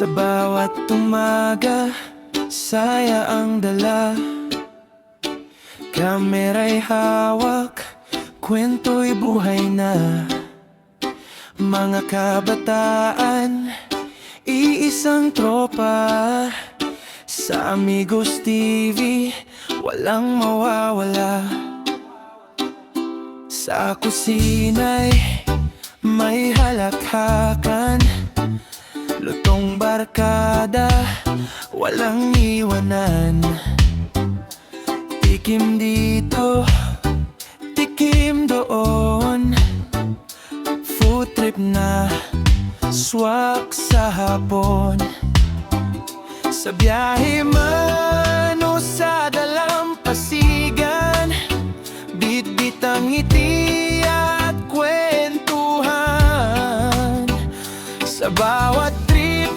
Sa bawat umaga, saya ang dala. Kamera'y hawak, kwento'y buhay na. Mga kabataan, iisang tropa. Sa Amigos TV, walang mawawala. Sa kusina'y may halakhakan, lutong barkada, walang iwanan. Tikim dito, tikim doon, food trip na, swak sa hapon. Sa biyahe man o sa dalampasigan, bit-bit ang ngiti at kwentuhan. Sa bawat trip,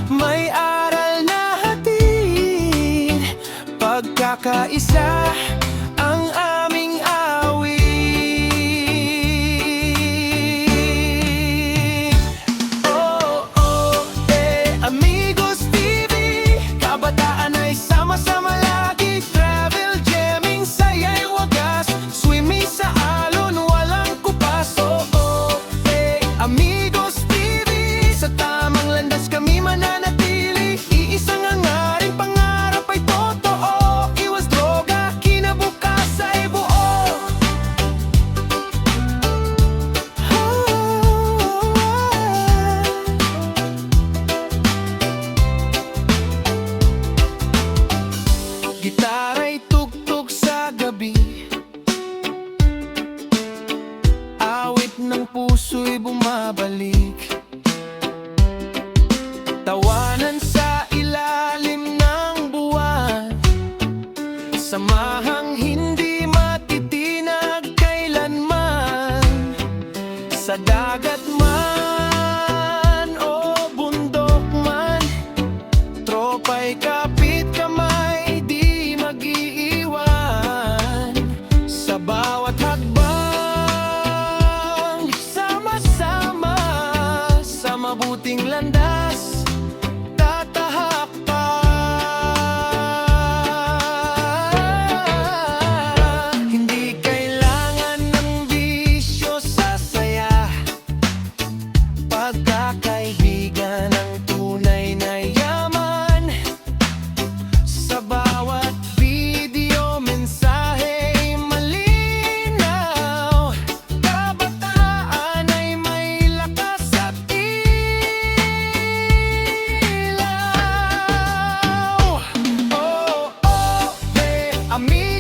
may aral na hatid. Pagkakaisa ang aming awit. Oh, oh, Amigos TV. Kabataan ay sama-sama lagi. Travel, jamming, saya'y wagas. Swimming sa alon, walang kupas. Oh, oh, Amigos TV. Sa tamang landas kami mananatili. Iisang hangaring pangarap ay totoo. Iwas droga, kinabukas ay buo. Gitara'y tugtog sa gabi, awit ng puso'y bumabalik. Tawanan sa ilalim ng buwan, samahang hindi matitinag kailanman. Sa dagat man o bundok man, tropa'y kapit kamay, di mag-iiwan. Sa bawat hakbang, sama-sama sa mabuting landas, tatahak pa. Hindi kailangan ng bisyo sa saya. Pagkakaibigan ang tunay na yaman. Sa bawat video, mensaheng malinaw. Kabataan ay may lakas at ilaw. Oh, oh, Amigos